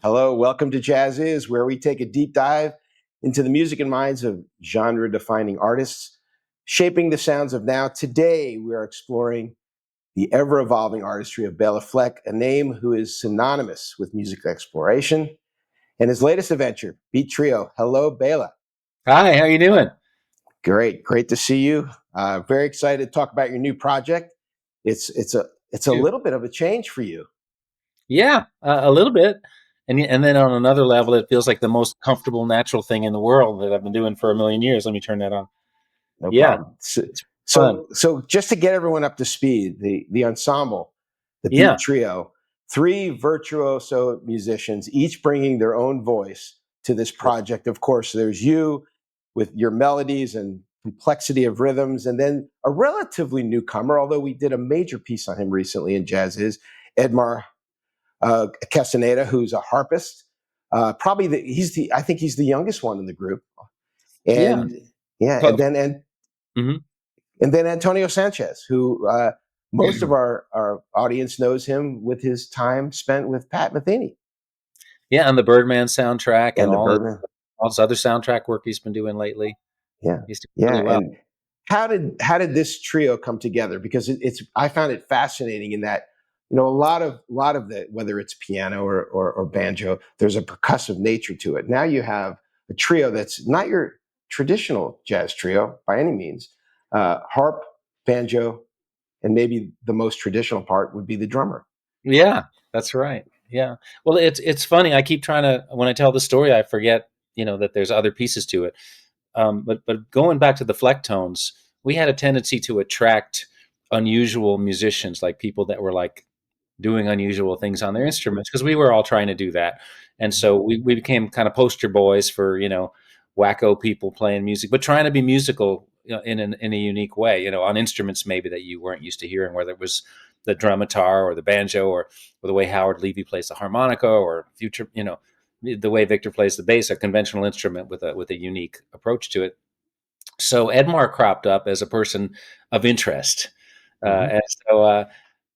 Hello, welcome to Jazziz, where we take a deep dive into the music and minds of genre-defining artists, shaping the sounds of now. Today, we are exploring the ever-evolving artistry of Béla Fleck, a name who is synonymous with music exploration, and his latest adventure, Beat Trio. Hello, Béla. Hi, how you doing? Great to see you. Very excited to talk about your new project. It's a little bit of a change for you. Yeah, a little bit, and then on another level, it feels like the most comfortable, natural thing in the world that I've been doing for a million years. Let me turn that on. No Yeah, problem. So, it's fun. so just to get everyone up to speed, the ensemble, the Beat Yeah, Trio, three virtuoso musicians, each bringing their own voice to this project. Of course, there's you with your melodies and complexity of rhythms, and then a relatively newcomer, although we did a major piece on him recently in Jazziz, Edmar Castaneda, who's a harpist. Probably I think he's the youngest one in the group, yeah. and yeah, But, mhm. and then Antonio Sánchez, who most of our audience knows him with his time spent with Pat Metheny Yeah, and the Birdman soundtrack and and the Birdman. all this other soundtrack work he's been doing lately. Yeah, He's doing yeah. really well. And how did this trio come together? Because it's I found it fascinating in that a lot of the, whether it's piano or banjo, there's a percussive nature to it. Now you have a trio that's not your traditional jazz trio by any means. Harp, banjo, and maybe the most traditional part would be the drummer. Yeah, that's right. Yeah. Well, it's funny. I keep trying to when I tell the story, I forget that there's other pieces to it. But going back to the Flecktones, we had a tendency to attract unusual musicians, like people that were like doing unusual things on their instruments, because we were all trying to do that. And so we became kind of poster boys for wacko people playing music, but trying to be musical in a unique way, on instruments maybe that you weren't used to hearing, whether it was the drum guitar or the banjo or the way Howard Levy plays the harmonica or the way Victor plays the bass, a conventional instrument with a unique approach to it. So Edmar cropped up as a person of interest, Mm-hmm. and so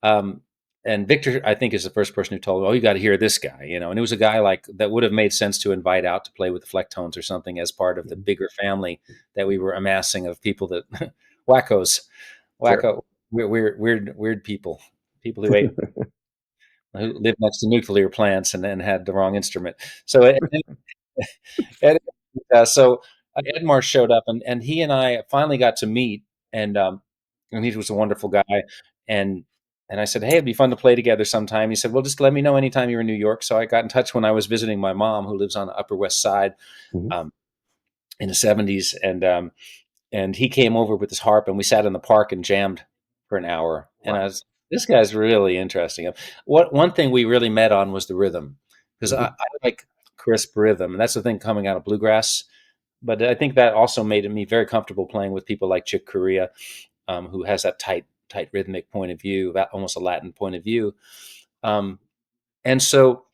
um, and Victor, I think, is the first person who told me, "Oh, you got to hear this guy," And it was a guy like that would have made sense to invite out to play with the Flecktones or something as part of the bigger family that we were amassing of people that wackos, Sure. wacko, weird people who lived next to nuclear plants and then had the wrong instrument. So Ed, so Edmar showed up, and he and I finally got to meet, and he was a wonderful guy, and and I said, hey, it'd be fun to play together sometime. He said, well, just let me know anytime you're in New York. So I got in touch when I was visiting my mom, who lives on the Upper West Side, Mm-hmm. um, in the '70s, and he came over with his harp, and we sat in the park and jammed for an hour, and I Wow. was. This guy's really interesting. One thing we really met on was the rhythm, because Mm-hmm. I like crisp rhythm, and that's the thing coming out of bluegrass. But I think that also made me very comfortable playing with people like Chick Corea, who has that tight rhythmic point of view, that almost a Latin point of view. Um, and so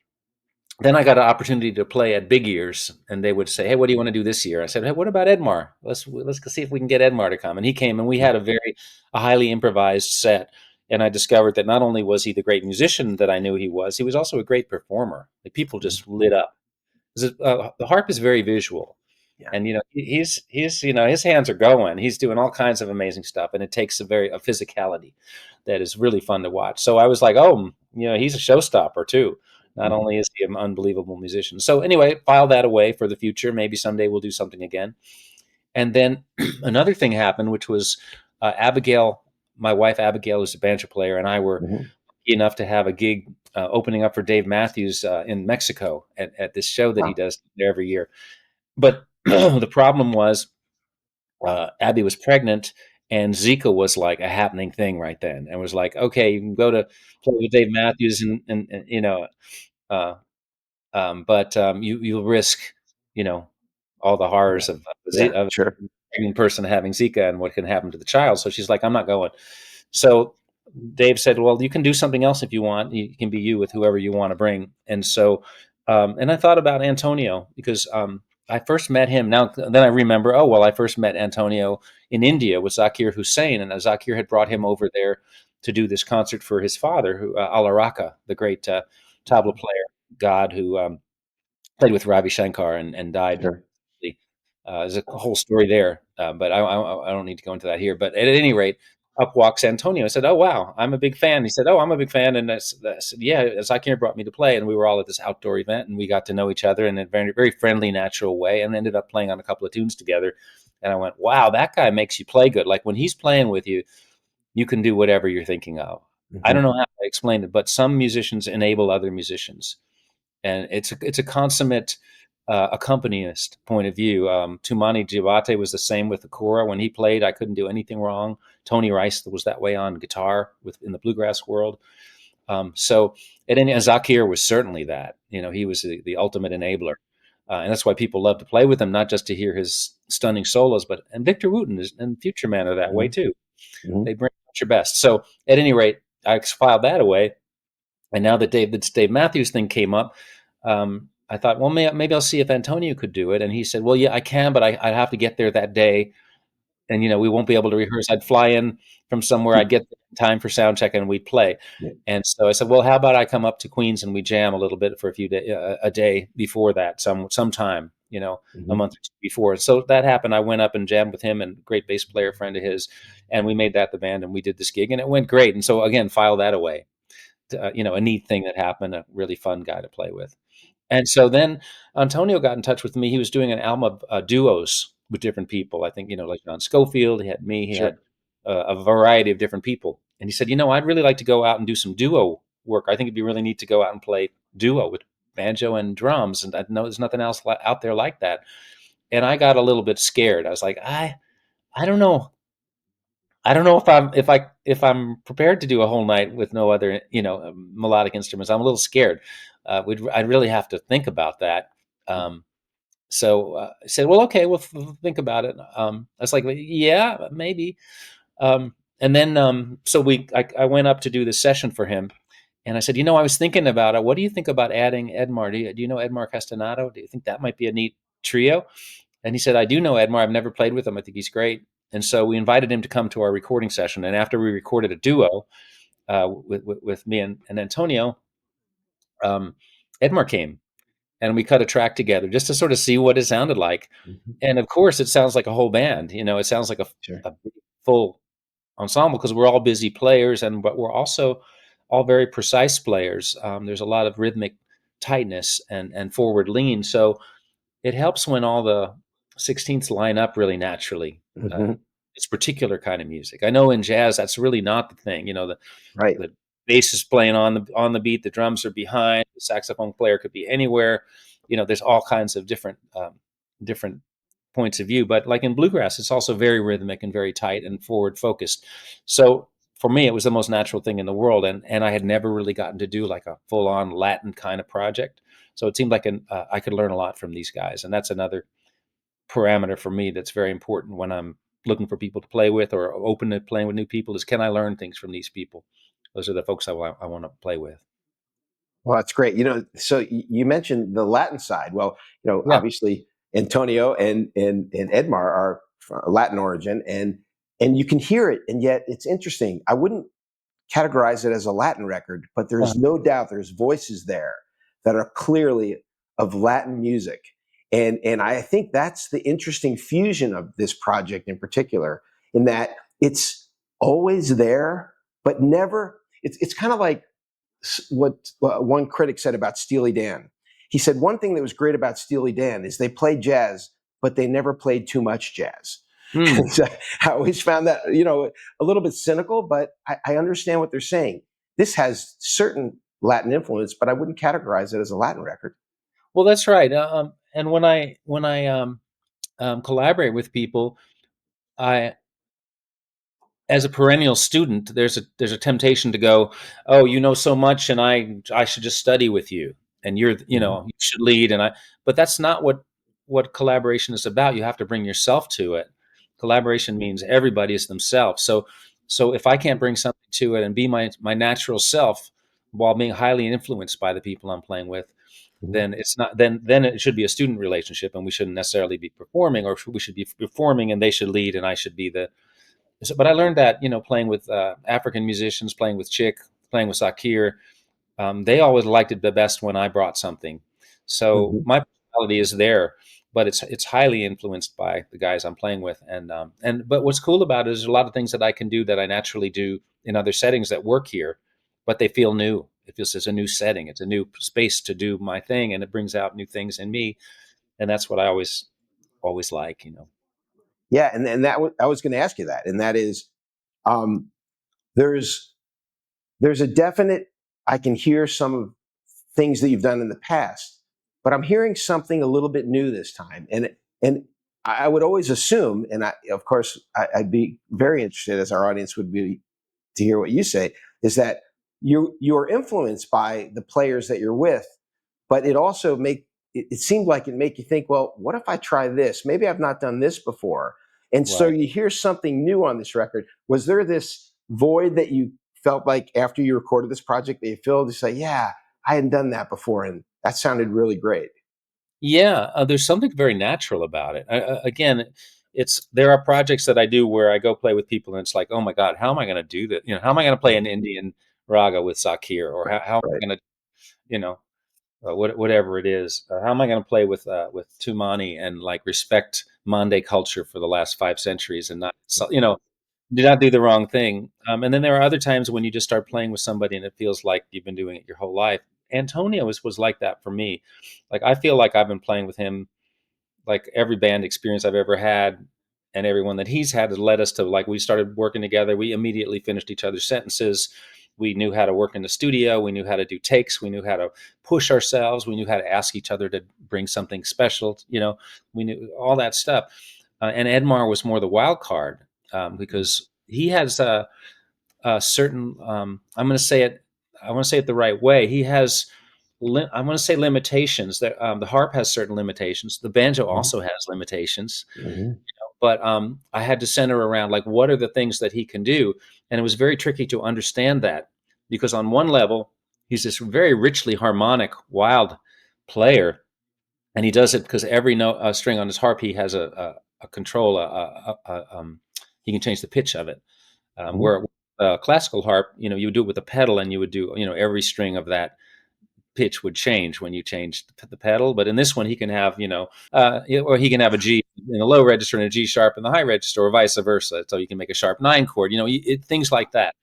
then I got an opportunity to play at Big Ears, and they would say, "Hey, what do you want to do this year?" I said, "Hey, what about Edmar? Let's go see if we can get Edmar to come." And he came, and we had a highly improvised set. And I discovered that not only was he the great musician that I knew he was also a great performer. Like people just lit up. 'Cause the harp is very visual, Yeah. and he's his hands are going. He's doing all kinds of amazing stuff, and it takes a physicality that is really fun to watch. So I was like, oh, he's a showstopper too. Not Mm-hmm. only is he an unbelievable musician. So anyway, file that away for the future. Maybe someday we'll do something again. And then another thing happened, which was Abigail, my wife Abigail, is a banjo player, and I were Mm-hmm. lucky enough to have a gig opening up for Dave Matthews in Mexico at this show that he Wow. does there every year. But the problem was Abby was pregnant, and Zika was like a happening thing right then, and was like, okay, you can go to play with Dave Matthews, and uh, but you'll risk, you know, all the Yeah. horrors of Yeah. of Sure. a pregnant person having Zika and what can happen to the child. So she's like, I'm not going. So Dave said, well, you can do something else if you want. You can be you with whoever you want to bring. And so, and I thought about Antonio because I first met him. Now, then I remember, oh, well, I first met Antonio in India with Zakir Hussain, and Zakir had brought him over there to do this concert for his father, who Alaraka, the great tabla player. god who played with Ravi Shankar and died. Sure. There's a whole story there, but I don't need to go into that here. But at any rate, up walks Antonio. I said, "Oh wow, I'm a big fan." He said, "Oh, I'm a big fan," and I said, "Yeah, Zakir brought me to play," and we were all at this outdoor event, and we got to know each other in a very very friendly, natural way, and ended up playing on a couple of tunes together. And I went, "Wow, that guy makes you play good. Like when he's playing with you, you can do whatever you're thinking of." I Hmm. don't know how to explain it, but some musicians enable other musicians, and it's a consummate accompanist point of view. Tumani Diabate was the same with the kora. When he played, I couldn't do anything wrong. Tony Rice was that way on guitar in the bluegrass world. So, and Zakir was certainly that. He was the ultimate enabler, and that's why people love to play with him, not just to hear his stunning solos, but and Victor Wooten and Future Man are that way Hmm. too. Hmm. They bring out your best. So, at any rate, I filed that away, and now that this Dave Matthews thing came up, I thought, well, maybe I'll see if Antonio could do it. And he said, well, yeah, I can, but I'd have to get there that day, and we won't be able to rehearse. I'd fly in from somewhere, I'd get there in time for sound check, and we'd play. Yeah. And so I said, well, how about I come up to Queens and we jam a little bit for a day before that, sometime, a Hmm. month or two before. So that happened. I went up and jammed with him and a great bass player friend of his, and we made that the band, and we did this gig, and it went great. And so again, file that away. A neat thing that happened, a really fun guy to play with. And so then Antonio got in touch with me. He was doing an album of duos with different people. I think, like John Schofield, he had me, he had Sure. a variety of different people. And he said, I'd really like to go out and do some duo work. I think it'd be really neat to go out and play duo with banjo and drums. And I know there's nothing else out there like that. And I got a little bit scared. I was like, I don't know. I don't know if I'm prepared to do a whole night with no other melodic instruments. I'm a little scared. I'd really have to think about that. So I said, well, okay, we'll think about it. I was like, yeah, maybe. And then so I went up to do this session for him, and I said, I was thinking about it. What do you think about adding Edmar? Do you know Edmar Castaneda? Do you think that might be a neat trio? And he said, I do know Edmar. I've never played with him. I think he's great. And so we invited him to come to our recording session. And after we recorded a duo with me and Antonio, um, Edmar came and we cut a track together just to sort of see what it sounded like. Hmm. And of course, it sounds like a whole band. It sounds like Sure. a big, full ensemble because we're all busy players, but we're also all very precise players. There's a lot of rhythmic tightness and forward lean. So it helps when all the 16ths line up really naturally. Uh, Hmm. it's particular kind of music. I know in jazz that's really not the thing. Right. The bass is playing on the beat, the drums are behind, the saxophone player could be anywhere. There's all kinds of different points of view. But like in bluegrass, it's also very rhythmic and very tight and forward focused. So for me, it was the most natural thing in the world, and I had never really gotten to do like a full on Latin kind of project. So it seemed like I could learn a lot from these guys, and that's another parameter for me that's very important when I'm looking for people to play with or open to playing with new people. Is can I learn things from these people? Those are the folks I want to play with. Well, that's great. So you mentioned the Latin side. Well, Yeah. obviously Antonio and Edmar are from Latin origin, and you can hear it, and yet it's interesting. I wouldn't categorize it as a Latin record, but there's no doubt there's voices there that are clearly of Latin music. And I think that's the interesting fusion of this project in particular, in that it's always there, but never, it's kind of like what one critic said about Steely Dan. He said one thing that was great about Steely Dan is they played jazz, but they never played too much jazz. Mm. So I always found that, a little bit cynical, but I understand what they're saying. This has certain Latin influence, but I wouldn't categorize it as a Latin record. Well, that's right. And when I collaborate with people, I as a perennial student, there's a temptation to go, oh, you know so much, and I should just study with you, and Mhm. you should lead, but that's not what collaboration is about. You have to bring yourself to it. Collaboration means everybody is themselves. So if I can't bring something to it and be my natural self while being highly influenced by the people I'm playing with, Mhm. then it's not then it should be a student relationship, and we shouldn't necessarily be performing, or we should be performing and they should lead and I should be the but I learned that, playing with African musicians, playing with Chick, playing with Sakir, They always liked it the best when I brought something. So Mhm. my personality is there, but it's highly influenced by the guys I'm playing with. And but what's cool about it is there's a lot of things that I can do that I naturally do in other settings that work here, but they feel new. It feels it's a new setting. It's a new space to do my thing, and it brings out new things in me. And that's what I always like, you know. Yeah, and I was going to ask you that, and that is, um, there's there's a definite. I can hear some of things that you've done in the past, but I'm hearing something a little bit new this time, and I would always assume, and of course I'd be very interested, as our audience would be, to hear what you say, is that you're influenced by the players that you're with, but it seemed like it make you think, well, what if I try this? Maybe I've not done this before. And so Right. you hear something new on this record. Was there this void that you felt like after you recorded this project that you filled to say, yeah, I hadn't done that before, and that sounded really great? Yeah, there's something very natural about it. Again, it's there are projects that I do where I go play with people, and it's like, oh my God, how am I going to do that? You know, how am I going to play Right, an Indian raga with Zakir, or how am right. I going to, you know, whatever it is? How am I going to play with Tumani and like respect Mande culture for the last 5 centuries and not, you know, do not do the wrong thing? And then there are other times when you just start playing with somebody and it feels like you've been doing it your whole life. Antonio was like that for me. Like I feel like I've been playing with him like every band experience I've ever had and everyone that he's had has led us to like we started working together. We immediately finished each other's sentences. We knew how to work in the studio. We knew how to do takes. We knew how to push ourselves. We knew how to ask each other to bring something special. You know, we knew all that stuff. And Edmar was more the wild card because he has a certain. I'm going to say it. I want to say it the right way. He has I want to say limitations. That the harp has certain limitations. The banjo Mhm, also has limitations. mhm, But I had to center around like what are the things that he can do, and it was very tricky to understand that because on one level he's this very richly harmonic, wild player, and he does it because every note string on his harp he has a control. He can change the pitch of it. mhm, Where classical harp, you know, you would do it with a pedal, and you would do you know every string of that pitch would change when you changed the pedal. But in this one, he can have, or he can have a G in the low register and a G sharp in the high register, or vice versa. So you can make a sharp 9 chord, you know, things like that.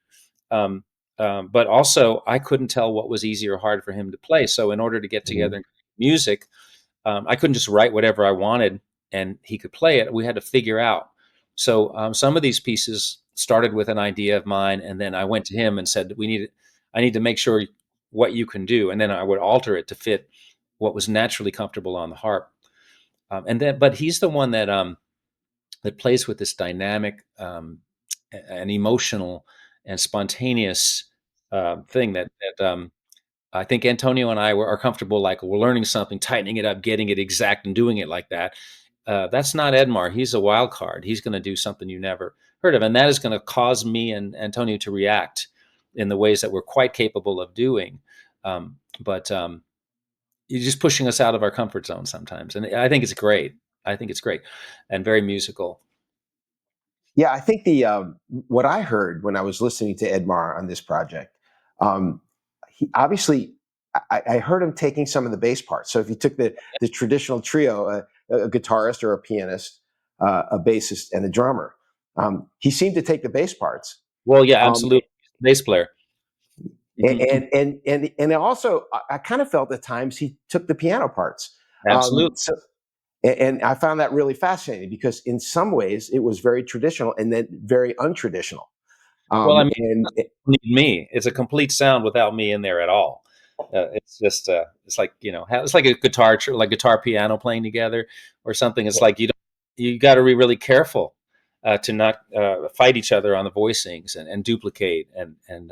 Um, but also, I couldn't tell what was easy or hard for him to play. So in order to get together mhm, and create music, I couldn't just write whatever I wanted and he could play it. We had to figure out. So some of these pieces started with an idea of mine, and then I went to him and said, I need to make sure what you can do," and then I would alter it to fit what was naturally comfortable on the harp. But he's the one that plays with this dynamic and emotional and spontaneous thing that I think Antonio and are comfortable, like we're learning something, tightening it up, getting it exact, and doing it like that. That's not Edmar. He's a wild card. He's going to do something you never heard of, and that is going to cause me and Antonio to react in the ways that we're quite capable of doing. But you're just pushing us out of our comfort zone sometimes, and I think it's great. I think it's great and very musical. Yeah, I think the what I heard when I was listening to Edmar on this project, um, he obviously I heard him taking some of the bass parts. So if you took the traditional trio, a guitarist or a pianist, a bassist, and a drummer, he seemed to take the bass parts. Well, yeah, Um, absolutely. Bass player. and also I kind of felt at times he took the piano parts. Absolutely. So and I found that really fascinating because in some ways it was very traditional and then very untraditional. Well, I mean, And need me. It's a complete sound without me in there at all. It's just it's like it's like a guitar like guitar piano playing together or something. It's like you got to be really careful to not fight each other on the voicings and duplicate and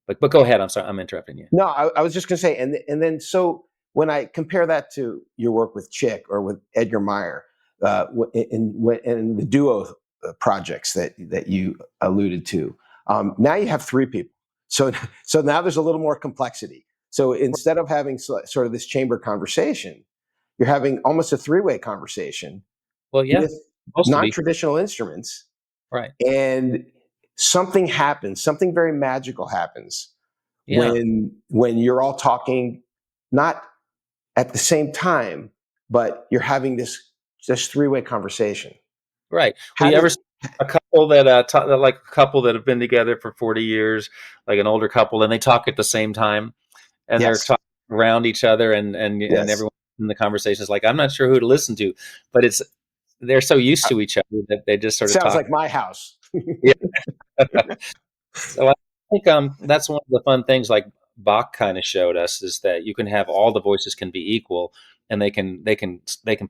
but go ahead. I'm sorry, I'm interrupting you. no, I was just going to say, and then so when I compare that to your work with Chick or with Edgar Meyer, in the duo projects that you alluded to, now you have three people. So so now there's a little more complexity. So instead of having sort of this chamber conversation, you're having almost a three-way conversation Well, yeah, with supposed to be non-traditional instruments, right. and something happens, something very magical happens Yeah. when you're all talking, not at the same time, but you're having this three-way conversation. Right. Well, How you ever did see a couple that like a couple that have been together for 40 years, like an older couple, and they talk at the same time, and they're yes, talking around each other, and yes. everyone in the conversation is like, I'm not sure who to listen to, but they're so used to each other that they just sort of Sounds talk. like my house. Yeah. So I think that's one of the fun things like Bach kind of showed us is that you can have all the voices can be equal and they can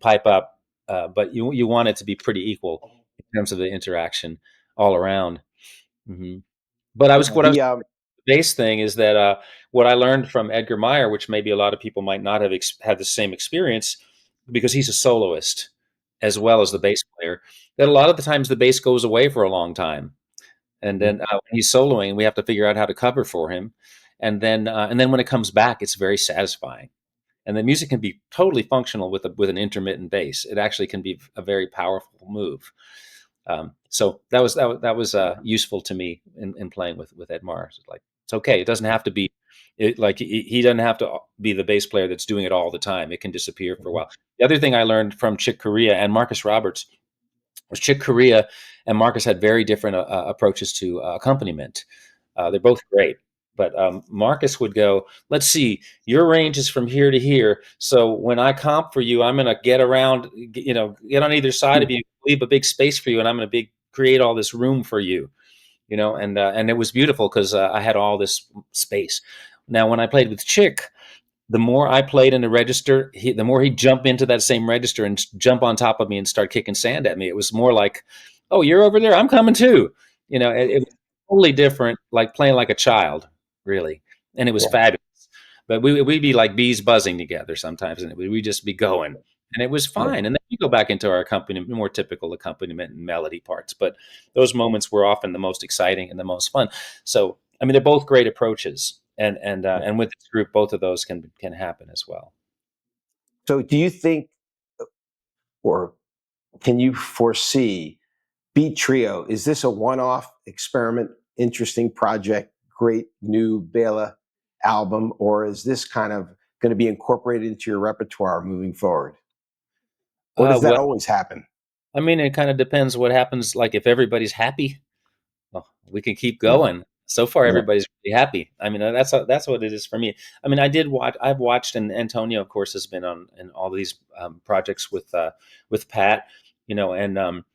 pipe up, but you want it to be pretty equal in terms of the interaction all around. hmm But I was Yeah, what I was the the bass thing is that what I learned from Edgar Meyer, which maybe a lot of people might not have had the same experience because he's a soloist as well as the bass player, that a lot of the times the bass goes away for a long time and then when he's soloing, we have to figure out how to cover for him, and then when it comes back, it's very satisfying. And the music can be totally functional with an intermittent bass. It actually can be a very powerful move. So that was useful to me in playing with Edmar. It's like it's okay. It doesn't have to be. Like he doesn't have to be the bass player that's doing it all the time. It can disappear for a while. The other thing I learned from Chick Corea and Marcus Roberts was Chick Corea and Marcus had very different approaches to accompaniment. They're both great, but Marcus would go, "Let's see, your range is from here to here. So when I comp for you, I'm going to get around, get on either side of you, leave a big space for you, and I'm going to create all this room for you." And it was beautiful because I had all this space. Now, when I played with Chick, the more I played in the register, the more he'd jump into that same register and jump on top of me and start kicking sand at me. It was more like, "Oh, you're over there. I'm coming too." It was totally different, like playing like a child, really. And it was yeah, fabulous. But we'd be like bees buzzing together sometimes, and we'd just be going. And it was yeah. fine. And then we go back into our accompaniment, more typical accompaniment and melody parts. But those moments were often the most exciting and the most fun. So, I mean, they're both great approaches, and with this group, both of those can happen as well. So, do you think, or can you foresee Beat Trio? Is this a one-off experiment, interesting project, great new Béla album, or is this kind of going to be incorporated into your repertoire moving forward? Or does that Well, always happen? I mean, it kind of depends what happens. Like, if everybody's happy, well, we can keep Yeah, going. So far, yeah. everybody's really happy. I mean, that's what it is for me. I mean, I've watched, and Antonio, of course, has been on in all these projects with Pat, and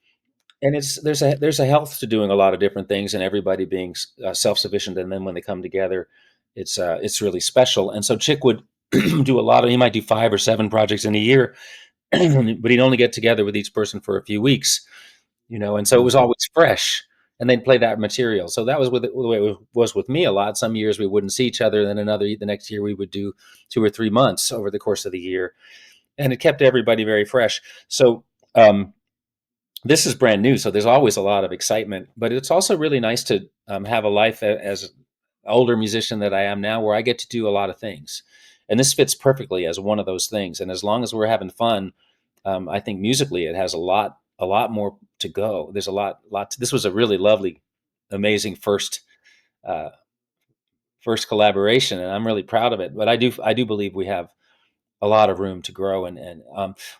it's there's a health to doing a lot of different things, and everybody being self sufficient, and then when they come together, it's really special. And so Chick would do a lot of. He might do 5 or 7 projects in a year, but he'd only get together with each person for a few weeks, and so it was Mhm. always fresh. And they'd play that material. So that was the way it was with me a lot. Some years we wouldn't see each other. Then the next year we would do 2 or 3 months over the course of the year. And it kept everybody very fresh. So this is brand new. So there's always a lot of excitement. But it's also really nice to have a life as an older musician that I am now where I get to do a lot of things. And this fits perfectly as one of those things. And as long as we're having fun, I think musically it has a lot more to go. There's this was a really lovely, amazing uh, first collaboration, and I'm really proud of it. But I do believe we have a lot of room to grow. And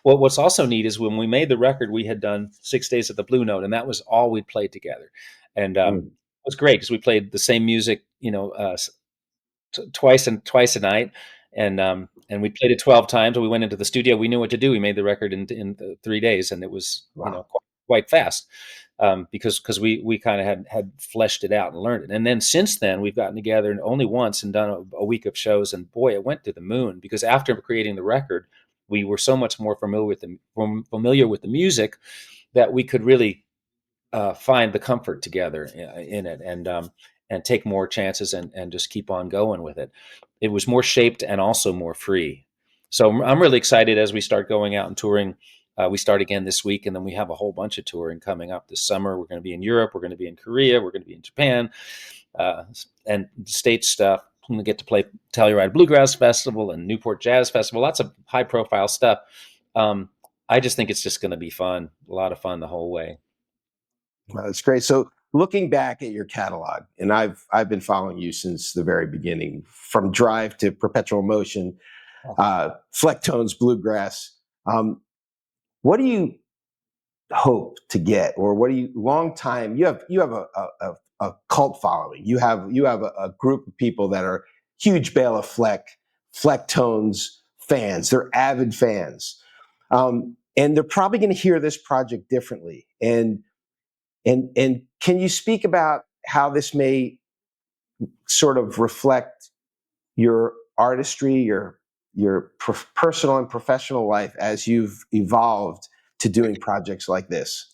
what's also neat is when we made the record, we had done 6 days at the Blue Note, and that was all we played together. And Mm. it was great because we played the same music, twice a night, and we played it 12 times. We went into the studio. We knew what to do. We made the record in 3 days, and it was Wow. quite fast because we kind of had fleshed it out and learned it. And then since then, we've gotten together and only once and done a week of shows, and boy, it went to the moon because after creating the record, we were so much more familiar with the music that we could really find the comfort together in it and take more chances and just keep on going with it. It was more shaped and also more free. So I'm really excited as we start going out and touring. We start again this week, and then we have a whole bunch of touring coming up this summer. We're going to be in Europe. We're going to be in Korea. We're going to be in Japan, and state stuff. I'm going to get to play Telluride Bluegrass Festival and Newport Jazz Festival. Lots of high profile stuff. I just think it's just going to be fun. A lot of fun the whole way. Well, that's great. So looking back at your catalog, and I've been following you since the very beginning, from Drive to Perpetual Motion, Flecktones, Bluegrass. What do you hope to get, or what do you long time? You have a cult following. You have a group of people that are huge Béla Fleck, Flecktones fans. They're avid fans, and they're probably going to hear this project differently. And can you speak about how this may sort of reflect your artistry, your personal and professional life as you've evolved to doing projects like this?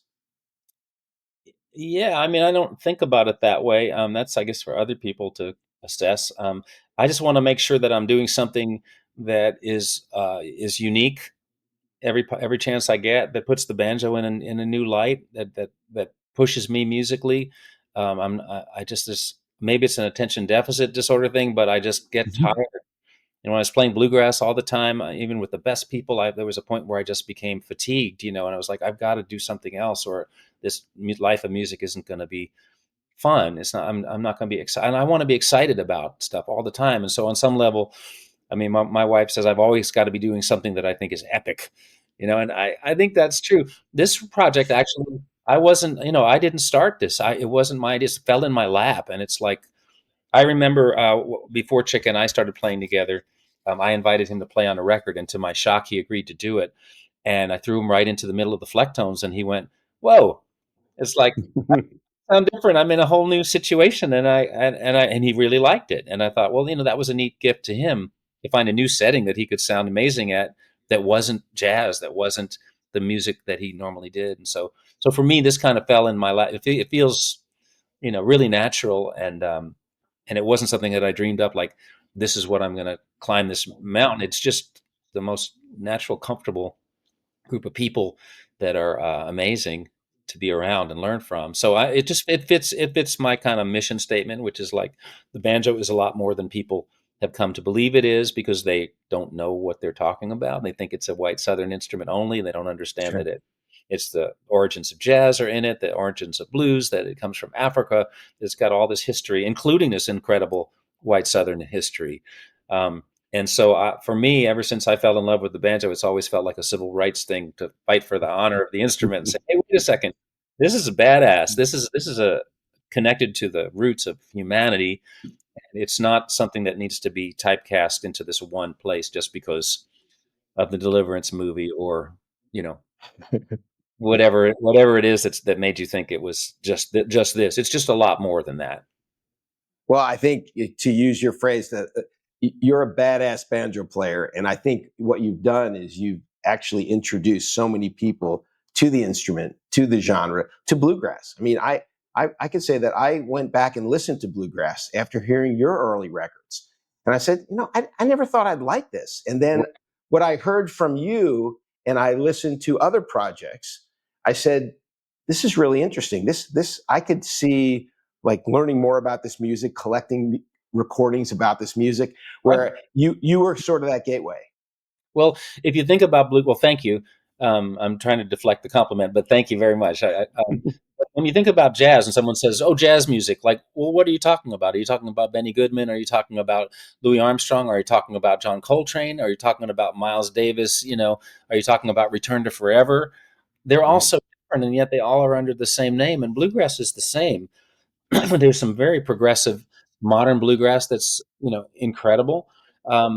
Yeah, I mean, I don't think about it that way. That's, I guess, for other people to assess. I just want to make sure that I'm doing something that is unique every chance I get, that puts the banjo in a new light, that pushes me musically. I just this maybe it's an attention deficit disorder thing, but I just get tired. Mhm. And when I was playing bluegrass all the time, even with the best people, there was a point where I just became fatigued, and I was like, I've got to do something else, or this life of music isn't going to be fun. It's not. I'm not going to be excited. And I want to be excited about stuff all the time. And so, on some level, I mean, my wife says I've always got to be doing something that I think is epic, and I think that's true. This project actually, I wasn't, I didn't start this. It wasn't my idea. It fell in my lap, and it's like I remember before Chick and I started playing together, I invited him to play on a record, and to my shock, he agreed to do it. And I threw him right into the middle of the Flecktones, and he went, "Whoa!" It's like sound different. I'm in a whole new situation, and he really liked it. And I thought, well, that was a neat gift to him to find a new setting that he could sound amazing at, that wasn't jazz, that wasn't the music that he normally did. And so for me, this kind of fell in my lap. It feels really natural, and it wasn't something that I dreamed up. Like, this is what I'm going to climb this mountain. It's just the most natural, comfortable group of people that are amazing to be around and learn from. So it fits my kind of mission statement, which is like the banjo is a lot more than people have come to believe it is, because they don't know what they're talking about. They think it's a white Southern instrument only. They don't understand that Sure. it's the origins of jazz are in it, the origins of blues, that it comes from Africa. It's got all this history, including this incredible white Southern history. Um, and so, for me, ever since I fell in love with the banjo, it's always felt like a civil rights thing to fight for the honor of the instrument and say, "Hey, wait a second, this is a badass. This is a connected to the roots of humanity. It's not something that needs to be typecast into this one place just because of the Deliverance movie, or you know whatever it is that made you think it was just this. It's just a lot more than that." Well, I think, to use your phrase, that you're a badass banjo player, and I think what you've done is you've actually introduced so many people to the instrument, to the genre, to bluegrass. I mean, I can say that I went back and listened to bluegrass after hearing your early records, and I said, I never thought I'd like this. And then what I heard from you, and I listened to other projects, I said, this is really interesting. This I could see, like, learning more about this music, collecting recordings about this music, Right. where you were sort of that gateway. Well, if you think about blue, well, thank you. I'm trying to deflect the compliment, but thank you very much. When you think about jazz and someone says, "Oh, jazz music," like, well, what are you talking about? Are you talking about Benny Goodman? Are you talking about Louis Armstrong? Are you talking about John Coltrane? Are you talking about Miles Davis? Are you talking about Return to Forever? They're all Mhm. so different, and yet they all are under the same name. And bluegrass is the same. There's some very progressive modern bluegrass that's incredible.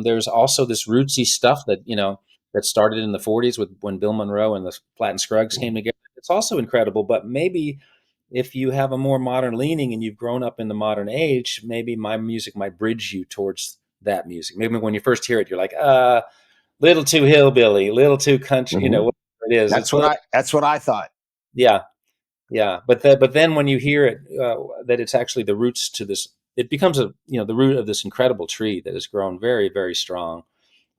There's also this rootsy stuff that started in the 40s with when Bill Monroe and the Flat and Scruggs came together. It's also incredible, but maybe if you have a more modern leaning and you've grown up in the modern age, maybe my music might bridge you towards that music. Maybe when you first hear it, you're like, little too hillbilly, little too country, Mhm. whatever it is. It's a little, That's what I thought. yeah, yeah, but then when you hear it, that it's actually the roots to this, it becomes the root of this incredible tree that has grown very, very strong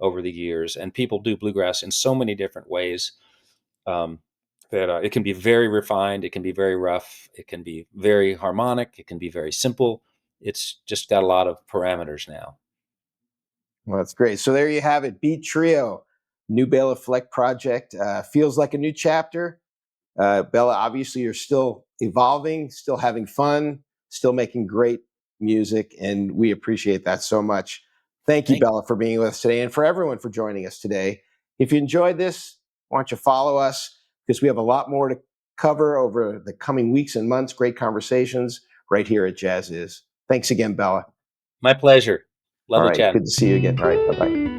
over the years. And people do bluegrass in so many different ways, um, that it can be very refined, it can be very rough, it can be very harmonic, it can be very simple. It's just got a lot of parameters now. Well, that's great. So there you have it, Beat Trio, new Béla Fleck project. Feels like a new chapter. Béla, obviously you're still evolving, still having fun, still making great music, and we appreciate that so much. Thank you, Béla, for being with us today, and for everyone for joining us today. If you enjoyed this, why don't you follow us, because we have a lot more to cover over the coming weeks and months. Great conversations right here at Jazziz. Thanks again, Béla. My pleasure. Lovely All right, chatting. good to see you again. All right, bye-bye.